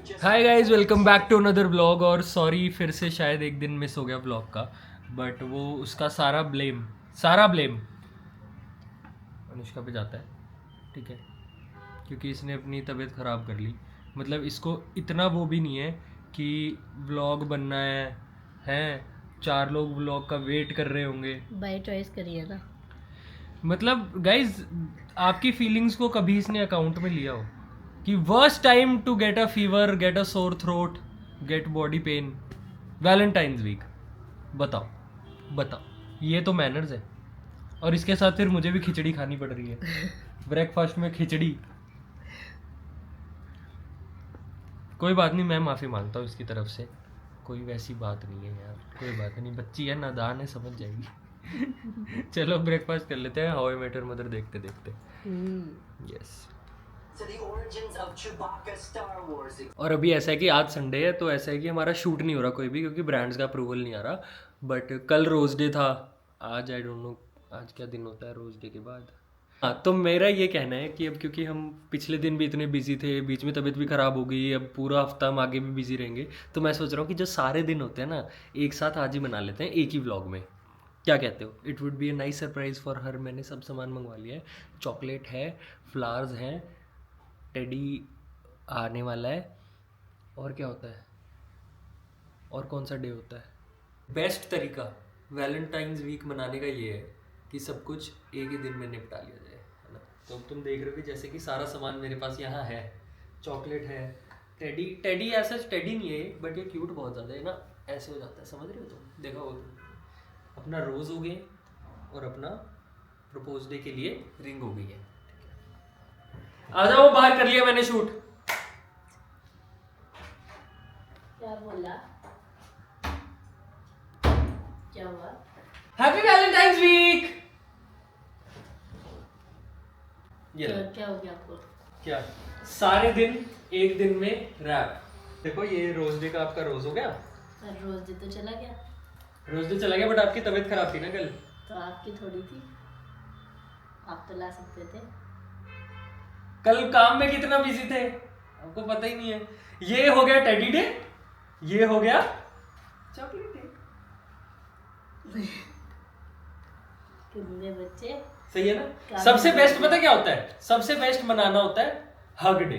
Hi guys, welcome back to another blog. और sorry, फिर से शायद एक दिन मिस हो गया ब्लॉग का, बट वो उसका सारा ब्लेम अनुष्का पे जाता है। ठीक है, क्योंकि इसने अपनी तबीयत ख़राब कर ली। मतलब इसको इतना वो भी नहीं है कि व्लॉग बनना है, हैं 4 लोग व्लॉग का वेट कर रहे होंगे। बाय चॉइस करिए ना। मतलब गाइज, आपकी फीलिंग्स को कभी इसने अकाउंट में लिया हो कि worst time to get a fever, get a sore throat, get body pain, Valentine's week? बताओ, ये तो मैनर्स है। और इसके साथ फिर मुझे भी खिचड़ी खानी पड़ रही है ब्रेकफास्ट में खिचड़ी। कोई बात नहीं, मैं माफ़ी मांगता हूँ इसकी तरफ से। कोई वैसी बात नहीं है यार, कोई बात नहीं, बच्ची है, नादान है, समझ जाएगी। चलो ब्रेकफास्ट कर लेते हैं, how I met your mother देखते देखते। यस। और अभी ऐसा है कि आज संडे है, तो ऐसा है कि हमारा शूट नहीं हो रहा कोई भी, क्योंकि ब्रांड्स का अप्रूवल नहीं आ रहा। बट कल रोज डे था, आज आई डोंट नो आज क्या दिन होता है रोज डे के बाद। हाँ, तो मेरा ये कहना है कि अब क्योंकि हम पिछले दिन भी इतने बिजी थे, बीच में तबीयत भी ख़राब हो गई, अब पूरा हफ्ता हम आगे भी बिजी रहेंगे, तो मैं सोच रहा हूँ कि जो सारे दिन होते हैं ना, एक साथ आज ही मना लेते हैं एक ही व्लॉग में। क्या कहते हो? It would be a nice surprise for her. मैंने सब सामान मंगवा लिया है, चॉकलेट है, फ्लावर्स हैं, टेडी आने वाला है। और क्या होता है, और कौन सा डे होता है? बेस्ट तरीका वैलेंटाइंस वीक मनाने का ये है कि सब कुछ एक ही दिन में निपटा लिया जाए, है ना? तो तुम देख रहे हो कि जैसे कि सारा सामान मेरे पास यहाँ है, चॉकलेट है, टेडी ऐसा टेडी नहीं है, बट ये क्यूट बहुत ज़्यादा है ना, ऐसे हो जाता है, समझ रहे हो तुम? देखा हो तुम? अपना रोज़ हो गए और अपना प्रपोज डे के लिए रिंग हो गई है। आ जाओ, बाहर कर लिया मैंने शूट। क्या बोला? क्या हुआ? Happy Valentine's week. ये क्या हो गया आपको? क्या सारे दिन एक दिन में रैप। देखो, ये रोज डे का आपका रोज हो गया। रोज डे तो चला गया। रोज डे चला गया, बट आपकी तबीयत खराब थी ना कल। तो आपकी थोड़ी थी, आप तो ला सकते थे। कल काम में कितना बिजी थे आपको पता ही नहीं है। ये हो गया टेडी डे, ये हो गया चॉकलेट डे। कितने बच्चे? सही है ना? सबसे बेस्ट पता क्या होता है? सबसे बेस्ट मनाना होता है hug day.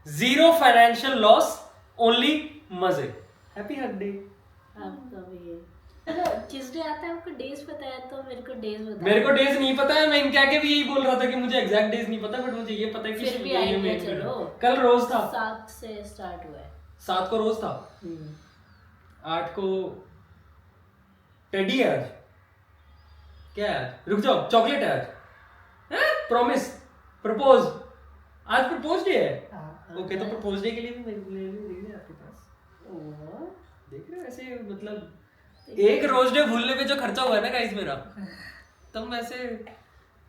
0 financial loss, only मजे। Happy hug day. आपका भी चलो, किस डे आता है आपको डेज पता है? तो मेरे को डेज बता। मेरे को डेज नहीं पता है, मैं इनके आगे भी यही बोल रहा था कि मुझे एग्जैक्ट डेज नहीं पता, बट मुझे ये पता है कि फिर भी आएगा। चलो, कल रोज था। 7 से स्टार्ट हुआ है। 7 को रोज था, 8 को टेडी है आज। क्या है? रुक जाओ, चॉकलेट है आज। प्रॉमिस, प्रपोज, आज प्रपोज डे है। ओके, तो प्रपोज डे के लिए भी मेरे आपके पास देख रहे हो ऐसे, मतलब एक रोज डे भूलने पे जो खर्चा हुआ है ना गाइस मेरा, तब वैसे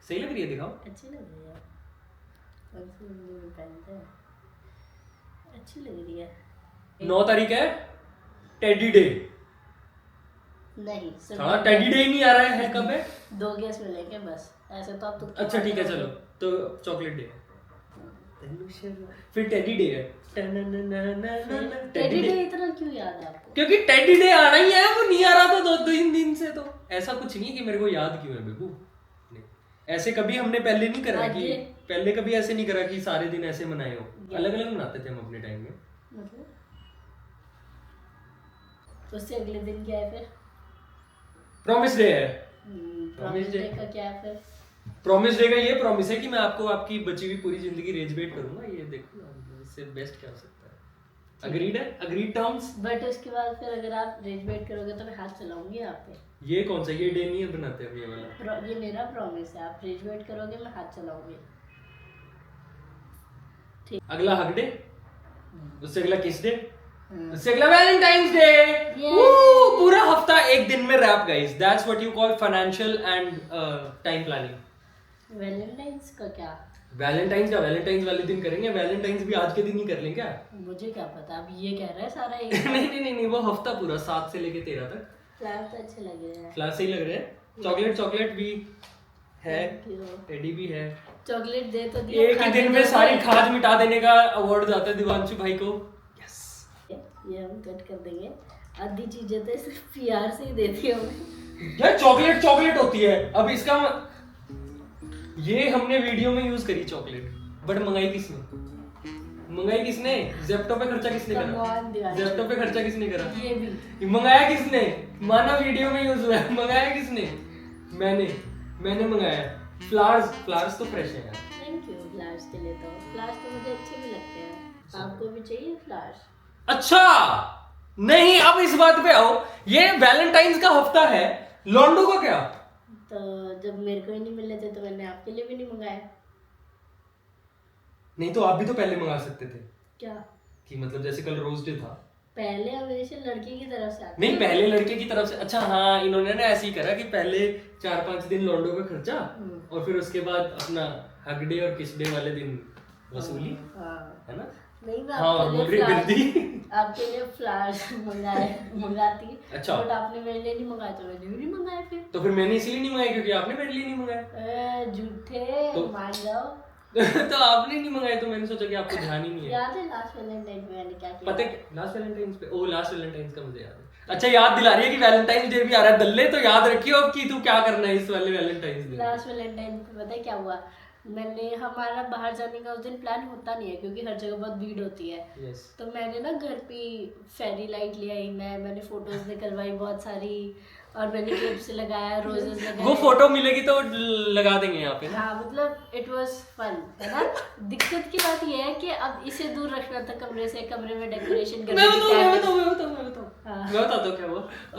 सही लग रही है, दिखाओ। अच्छी लग रही है, पहनते हैं, अच्छी लग रही है। 9 तारीख है, टेडी डे। नहीं, हाँ, टेडी डे ही नहीं आ रहा है, कब है? 2 गेस मिलेंगे बस, ऐसे तो आप तो। अच्छा ठीक है, चलो तो चॉकलेट डे, फिर टेडी डे है। टेडी डे इतना क्यों याद है आपको? क्योंकि टेडी डे आना ही है, वो नहीं आ रहा था 2-3 दिन से। तो ऐसा कुछ नहीं है कि मेरे को याद क्यों है बेबू। ऐसे कभी हमने पहले नहीं करा कि पहले कभी ऐसे नहीं करा कि सारे दिन ऐसे मनाए हो। अलग अलग मनाते थे हम अपने टाइम में। मतलब उससे अगले दिन क्या है फिर? प्रॉमिस डे है। प्रॉमिस डे का क्या है फिर? प्रॉमिस डे का ये प्रॉमिस है कि मैं आपको आपकी बची हुई पूरी जिंदगी रेज वेट करूंगा। ये देखो, इससे बेस्ट क्या हो सकता है? अग्रीड है, अग्रीड टर्म्स। बट उसके बाद फिर अगर आप रेज वेट करोगे तो मैं हाथ चलाऊंगी आप पे। ये कौन सा, ये डे नहीं है बनाते हम ये वाला। ये मेरा प्रॉमिस है, आप रेज वेट करोगे मैं हाथ चलाऊंगी। ठीक। अगला हग डे, उससे अगला किस डे, उससे अगला वैलेंटाइंस डे। पूरा हफ्ता एक दिन में wrap guys. That's what you call financial and time planning. Valentine's का क्या? वैलेंटाइंस का वैलेंटाइंस वाले दिन करेंगे, वैलेंटाइंस भी आज के दिन ही कर लें क्या? मुझे क्या पता, आप ये कह रहे हैं सारा एक नहीं, वो हफ्ता पूरा 7 से लेके 13 तक। फ्लावर तो अच्छे लग रहे हैं। फ्लावर सही लग रहे हैं। चॉकलेट भी है, टेडी भी है। चॉकलेट दे तो दिया, एक ही दिन में सारी खाज मिटा देने का अवार्ड जाता है दिवांशु भाई को। ये हम कट कर देंगे। आधी चीजें तो सिर्फ प्यार से ही देती है हमें। यार चॉकलेट चॉकलेट होती है। अब इसका ये हमने वीडियो में यूज करी चॉकलेट, बट मंगाई किसने? मंगाई किसने? जेप्टो पे खर्चा किसने करा? जेप्टो पे खर्चा किसने करा? ये भी मंगाया किसने? माना वीडियो में यूज हुआ है, मंगाया किसने? मैंने मंगाया। फ्लावर्स तो फ्रेश है यार। थैंक यू फ्लावर्स के लिए। तो फ्लावर्स तो मुझे अच्छे भी लगते हैं। आपको भी चाहिए फ्लावर्स? अच्छा नहीं, अब इस बात पे आओ, ये वैलेंटाइंस का हफ्ता है, लॉन्डो का क्या? तो जब मेरे को ही नहीं मिले थे तो मैंने आपके लिए भी नहीं मंगाया। नहीं तो आप भी तो पहले मंगा सकते थे। क्या कि मतलब जैसे कल रोज डे था, पहले हमेशा लड़की की तरफ से आता नहीं पहले लड़के की तरफ से। अच्छा हाँ, इन्होंने ना ऐसे ही करा कि पहले 4-5 दिन लॉन्डो का खर्चा और फिर उसके बाद अपना हग डे और किस डे वाले दिन वसूली, हाँ। है ना? नहीं मैं हाँ, बोल रही आपके लिए फ्लावर्स मंगाती। अच्छा। बट आपने मेरे लिए नहीं मंगाया तो मैंने भी नहीं मंगाया फिर। तो फिर मैंने इसलिए नहीं मंगाया क्योंकि आपने मेरे लिए नहीं मंगाया। झूठे मान जाओ। तो आपने नहीं मंगाया तो मैंने सोचा कि आपको ध्यान ही नहीं है। याद है लास्ट वैलेंटाइन पे मैंने क्या किया? पता है लास्ट वैलेंटाइंस पे? ओ लास्ट वैलेंटाइंस का मुझे याद है। अच्छा याद दिला रही है कि वैलेंटाइंस डे भी आ रहा है दल्ले, तो याद रखियो अब कि तू क्या करना है इस वाले वैलेंटाइंस डे। लास्ट वैलेंटाइन पे पता है क्या हुआ? हमारा बाहर जाने का उस दिन प्लान होता नहीं है क्योंकि हर जगह बहुत भीड़ होती है। yes. तो मैंने ना घर पे फेरी लाइट ले आई, मैंने फोटोज निकलवाई बहुत सारी, और मैंने क्लिप्स लगाया, रोजेस लगाए। वो फोटो मिलेगी तो लगा देंगे यहाँ पे। हाँ मतलब इट वाज फन, है ना? दिक्कत की बात ये है कि अब इसे दूर रखना था कमरे से, कमरे में डेकोरेशन करनी थी। मैं बताता हूँ क्या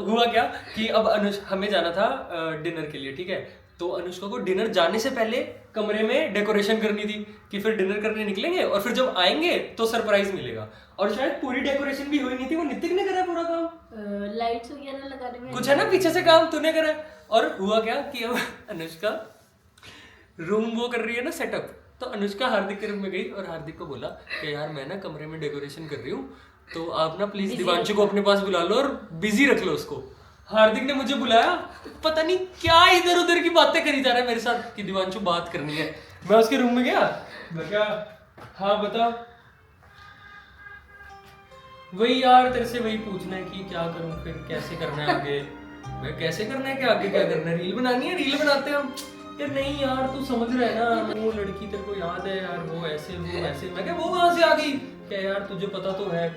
हुआ क्या कि अब हमें जाना था डिनर के लिए, ठीक है? तो अनुष्का को डिनर जाने से पहले कमरे में डेकोरेशन करनी थी कि फिर डिनर करने निकलेंगे और फिर जब आएंगे तो सरप्राइज मिलेगा। और शायद पूरी डेकोरेशन भी हुई नहीं थी, वो नितिक ने करा पूरा काम, लाइट्स वगैरह लगाने में कुछ है ना पीछे से काम तूने करा। और हुआ क्या कि अब अनुष्का रूम वो कर रही है ना सेटअप, तो अनुष्का हार्दिक के रूम में गई और हार्दिक को बोला कि यार मैं ना कमरे में डेकोरेशन कर रही हूँ, तो आप ना प्लीज दिवांशु को अपने पास बुला लो और बिजी रख लो उसको। हार्दिक ने मुझे बुलाया, पता नहीं क्या इधर उधर की बातें करी जा रहा है मेरे साथ कि दिवांशु बात करनी है। मैं उसके रूम में गया, मैं क्या हाँ बता, वही यार तेरे से वही पूछना है कि क्या करूं, फिर कैसे करना है आगे। मैं कैसे करना है, क्या आगे क्या करना है, रील बनानी है, रील बनाते हैं हम। यार नहीं यार तू समझ रहा है ना, वो लड़की तेरे को याद है यार, वो ऐसे वो ऐसे। मैं क्या वो कहाँ से आ गई? क्या यार तुझे पता तो है।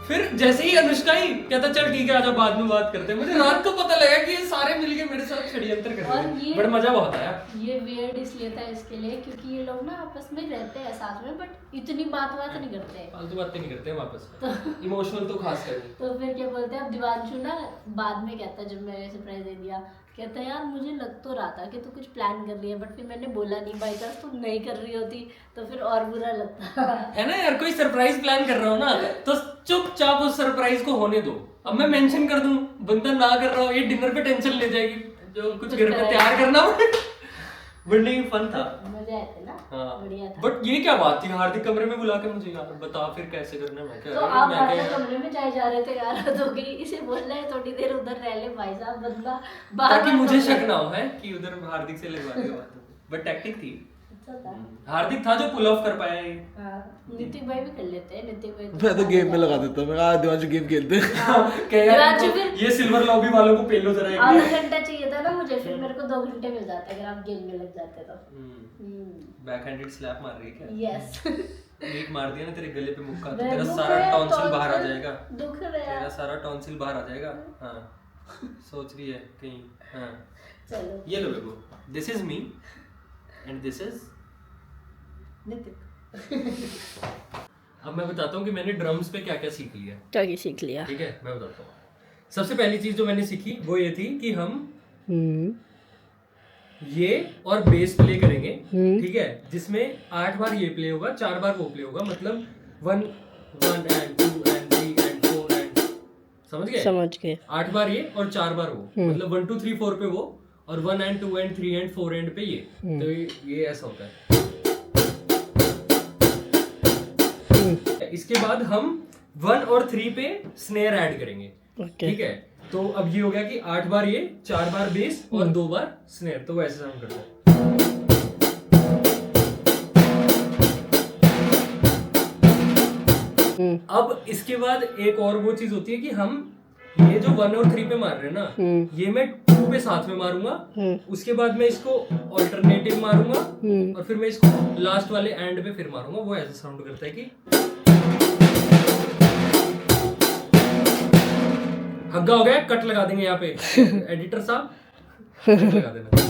फिर जैसे ही अनुष्का ही कहता चल ठीक है आजा बाद में बात करते हैं, मुझे रात को पता लगा कि ये सारे मिलके मेरे साथ षड्यंत्र कर रहे हैं। बड़ा मजा बहुत आया। ये वियर्ड इसलिए था इसके लिए क्योंकि ये लोग ना आपस में रहते हैं साथ में बट इतनी बात नहीं करते हैं, फालतू बातें नहीं करते हैं आपस में, इमोशनल तो खास कर। तो फिर क्या बोलते हैं, अब दिवांशु ना बाद में कहता है जब मैंने सरप्राइज दे दिया, कहता है यार मुझे लग तो रहा था कि तू कुछ प्लान कर रही है, बट फिर मैंने बोला नहीं, बाई चांस तू नहीं कर रही होती तो फिर और बुरा लगता है ना यार। कोई सरप्राइज प्लान कर रहा हो ना तो चुपचाप उस सरप्राइज को होने दो। अब मैं मेंशन कर दूं बंदा ना कर रहा हो, ये डिनर पे टेंशन ले जाएगी, जो कुछ घर पे तैयार करना बट नहीं फन था, मजा आया था ना। हाँ। बढ़िया था। बट ये क्या बात थी, हार्दिक कमरे में बुला के मुझे यार बता फिर कैसे करना है। मैं क्या तो आप आगे कमरे में जाए जा रहे थे यार, हद हो गई, इसे बोलना है थोड़ी देर उधर रह ले भाई साहब, बंदा ताकि मुझे शक ना हो है कि उधर हार्दिक से लगवा के बात हो। बट टैक्टिक थी, अच्छा था। हार्दिक था जो पुल ऑफ कर पाया ये। नितिक भाई भी कर लेते हैं, नितिक भाई मैं तो गेम में लगा देता हूं, मैं कहा दिवांशु गेम खेलते हैं। क्या यार ये सिल्वर लॉबी वालों को पेलो जरा एक आधा घंटा चाहिए था ना मुझे, फिर मेरे को 2 घंटे मिल जाते अगर आप गेम में लग जाते तो। बैकहैंडेड स्लैप मार रही है क्या? यस एक मार दिया ना तेरे गले पे मुक्का तो तेरा सारा टॉन्सिल बाहर आ जाएगा, दुख रहा है तेरा सारा टॉन्सिल बाहर आ जाएगा। हाँ सोच रही है कहीं। हाँ चलो ये लो बेबू, this is me and this is Nitik. अब मैं बताता हूँ कि मैंने ड्रम्स पे क्या क्या सीख लिया। क्या सीख लिया? ठीक है मैं बताता हूँ। सबसे पहली चीज जो मैंने सीखी वो ये थी कि हम ये और बेस प्ले करेंगे, ठीक है, जिसमें 8 बार ये प्ले होगा, 4 बार वो प्ले होगा, मतलब 1 1 and 2 and 3 and 4 and समझ गए 8 बार ये और 4 बार वो, मतलब 1 2 3 4 पे वो और 1 and 2 and 3 and 4 एंड पे ये। तो ये ऐसा होता है। इसके बाद हम 1 और 3 पे स्नेयर ऐड करेंगे, ठीक है। तो अब ये हो गया कि 8 बार ये, 4 बार बेस और 2 बार स्नेयर, तो वैसे साउंड करता है। अब इसके बाद एक और वो चीज होती है कि हम ये जो 1 और 3 पे मार रहे हैं ना, ये मैं 2 पे साथ में मारूंगा, उसके बाद मैं इसको ऑल्टरनेटिव मारूंगा और फिर मैं इसको लास्ट वाले एंड पे फिर मारूंगा। वो ऐसा साउंड करता है कि हग्गा हो गया, कट लगा देंगे यहाँ पे एडिटर साहब, कट लगा देना।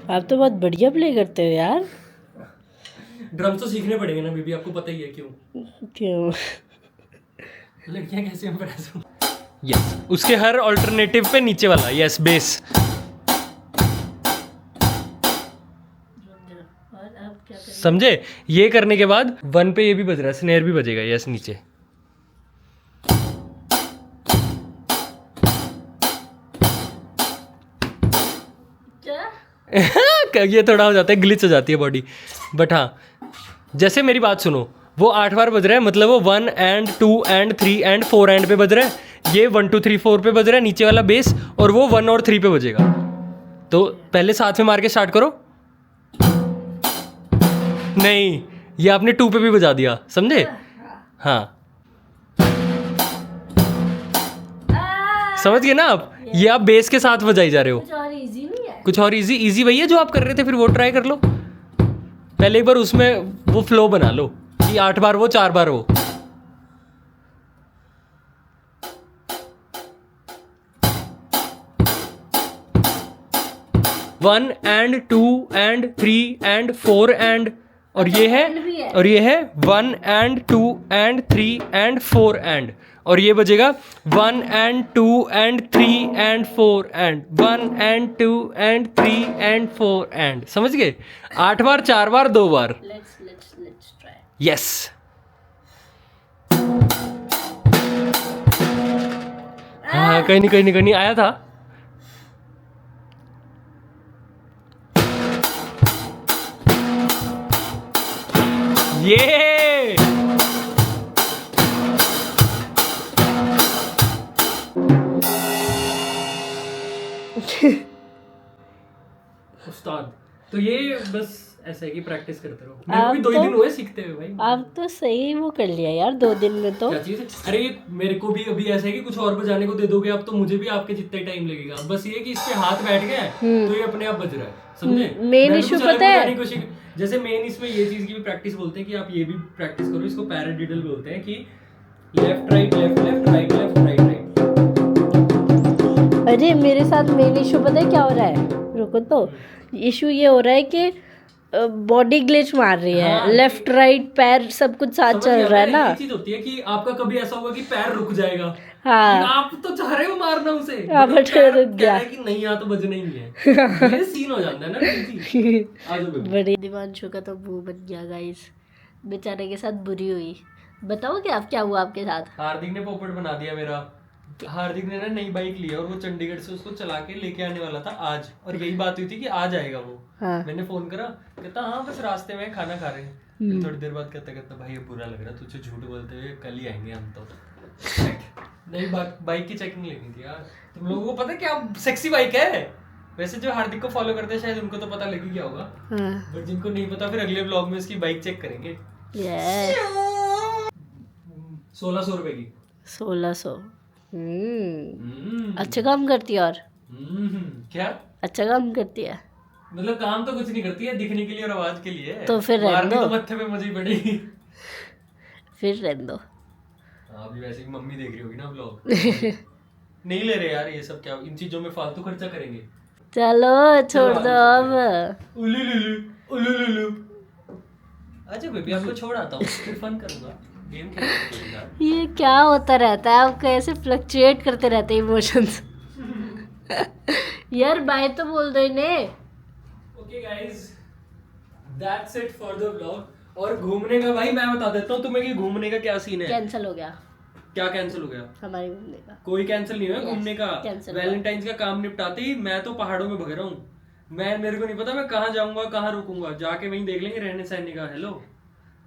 आप तो बहुत बढ़िया प्ले करते हो यार। ड्रम्स तो सीखने पड़ेंगे ना बीबी, आपको पता ही है क्यों। क्यों? लड़कियां कैसे इम्प्रेस हो। यस, उसके हर अल्टरनेटिव पे नीचे वाला, यस, बेस। समझे? ये करने के बाद 1 पे ये भी बज रहा है, स्नेयर भी बजेगा, यस, नीचे। ये थोड़ा हो जाता है, ग्लिच हो जाती है बॉडी, बट हाँ, जैसे मेरी बात सुनो, वो 8 बार बज रहा है, मतलब वो 1 एंड 2 एंड 3 एंड 4 एंड पे बज रहा है, ये 1 2 3 4 पे बज रहा है नीचे वाला बेस, और वो 1 और 3 पे बजेगा। तो पहले साथ में मार के स्टार्ट करो। नहीं, ये आपने 2 पे भी बजा दिया, समझे? हाँ, समझ गए ना आप? ये आप बेस के साथ बजाई जा रहे हो। कुछ और इजी नहीं है? कुछ और इजी वही है जो आप कर रहे थे, फिर वो ट्राई कर लो। पहले एक बार उसमें वो फ्लो बना लो कि 8 बार वो 4 बार वो। One and 2 and 3 and 4 and, और ये है 1 एंड 2 एंड 3 एंड 4 एंड, और ये बजेगा 1 and 2 and 3 and 4 and 1 and 2 and 3 and 4 and. समझ गए? 8 बार 4 बार 2 बार। Let's try. यस। हाँ, कहीं नहीं आया था। ये उस्ताद, तो ये बस ऐसा है कि प्रैक्टिस करते रहो। मेरे को भी 2 ही दिन हुए सीखते हुए भाई। आप तो सही वो कर लिया यार 2 दिन में तो। क्या चीज है? अरे मेरे को भी अभी ऐसा है कि कुछ और बजाने को दे दोगे आप, तो मुझे भी आपके जितना ही टाइम लगेगा। बस ये कि इसके हाथ बैठ गए तो ये अपने आप बज रहा है, समझे? मेन इशू पता है, जैसे मेन इसमें ये चीज की भी प्रैक्टिस बोलते हैं कि आप ये भी प्रैक्टिस करो, इसको पैराडिडल बोलते हैं कि left right left left right left right right. अरे मेरे साथ मेन इशू पता है क्या हो रहा है? रुको, तो इशू ये हो रहा है कि बॉडी ग्लिच मार रही है। हाँ, लेफ्ट राइट पैर सब कुछ साथ चल रहा है ना। ये चीज होती है कि आपका कभी ऐसा होगा कि पैर रुक जाएगा। हाँ, आप तो चाह रहे हो मारना उसे, हाँ, but but पैर रुक कह गया। रहा है कि नहीं, यहाँ तो बजना ही नहीं है। ये सीन हो जाता है ना जल्दी। आ जाओ बेबी। बड़ी दिवांशु का तो मुंह बन गया गाइस, बेचारे के साथ बुरी हुई। बताओ कि आप क्या हुआ आपके साथ? हार्दिक ने पोपट बना दिया मेरा। हार्दिक ने ना नई बाइक ली है और वो चंडीगढ़ से उसको चला के लेके आने वाला था आज, और यही बात हुई थी कि आज आएगा वो। हाँ। मैंने फोन करा, कहता हाँ बस रास्ते में खाना खा रहे हैं। फिर थोड़ी देर बाद कहता भाई ये बुरा लग रहा, तुझे झूठ बोलते हुए, कल ही आएंगे हम तो। नई बाइक की चेकिंग लेनी थी यार। तुम लोगों को पता है क्या सेक्सी बाइक है? वैसे जो हार्दिक को फॉलो करते हैं शायद उनको तो पता लग ही गया होगा, बट जिनको नहीं पता फिर अगले ब्लॉग में उसकी बाइक चेक करेंगे। 1600 रुपए की। 1600। अच्छा काम करती है। और क्या अच्छा काम करती है? मतलब काम तो कुछ नहीं करती है, दिखने के लिए और आवाज के लिए। तो फिर रहने दो। तो मत्थे पे मुझे ही पड़ेगी। फिर रहने दो। अभी वैसे भी मम्मी देख रही होगी ना ब्लॉग। नहीं ले रहे यार ये सब, क्या इन चीजों में फालतू खर्चा करेंगे। चलो छोड़ दो अब। उलुलुलु। अच्छा बेबी, आपको छोड़ आता हूँ, फिर फन करूंगा, गेम खेलूंगा। ये क्या होता रहता है? आप कैसे फ्लक्चुएट करते रहते हैं इमोशंस? यार बाय तो बोल दो इन्हें। Okay guys, that's it for the vlog. और घूमने का भाई मैं बता देता हूँ तुम्हें कि घूमने का क्या सीन है। कैंसिल हो गया। क्या कैंसिल हो गया? हमारे घूमने का कोई कैंसिल नहीं हुआ। घूमने का cancel वैलेंटाइंस का काम निपटाते ही मैं तो पहाड़ों में भग रहा हूँ। मेरे को नहीं पता मैं कहाँ जाऊंगा, कहाँ रुकूंगा, जाके वहीं देख लेंगे रहने सहने का। हेलो,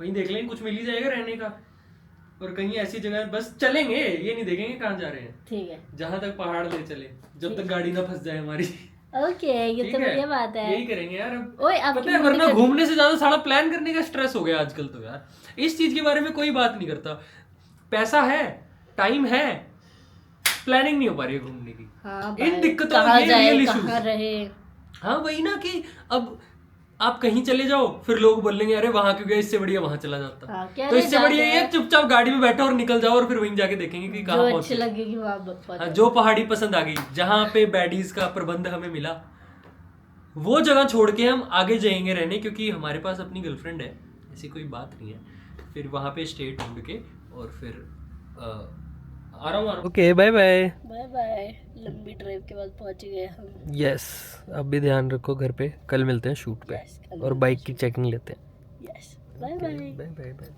वहीं देख लेंगे, कुछ मिल ही जाएगा रहने का। और कहीं ऐसी जगह बस चलेंगे, ये नहीं देखेंगे कहाँ जा रहे हैं। ठीक है। जहां तक पहाड़ ले चले, जब तक गाड़ी ना फंस जाए हमारी। ओके, ये तो ठीक है? बढ़िया बात है। यही करेंगे यार अब। ओए आपकी पता है मम्मी वरना का- घूमने से ज्यादा सारा प्लान करने का स्ट्रेस हो गया आजकल तो यार। इस चीज के बारे में कोई बात नहीं करता। पैसा है, टाइम है, प्लानिंग नहीं हो पा रही है घूमने की। हाँ इन भाई, दिक्कतों कहाँ ये जाए, रियल कहाँ इश्यूज। रहे। हाँ वही ना कि अब आप कहीं चले जाओ फिर लोग बोलेंगे अरे वहां क्यों गए, इससे बढ़िया वहां चला जाता। हाँ, क्या तो रे, इससे बढ़िया जाते ये चुपचाप गाड़ी में बैठो और निकल जाओ और फिर वहीं जाके देखेंगे कि जो कहाँ अच्छी पहुंचे। लगेगी वहाँ पहुंचे। हाँ, जो पहाड़ी पसंद आ गई, जहाँ पे बैडीज का प्रबंध हमें मिला, वो जगह छोड़ के हम आगे जाएंगे रहने, क्योंकि हमारे पास अपनी गर्लफ्रेंड है, ऐसी कोई बात नहीं है। फिर वहाँ पे स्टे ढूंढ के और फिर आ रहा हूँ। Okay bye bye. Bye bye. लंबी ड्राइव के बाद पहुंच गए हम। यस, अब भी ध्यान रखो घर पे, कल मिलते हैं शूट पे Yes, कल और बाइक की चेकिंग लेते हैं। Yes, bye bye. Bye bye bye.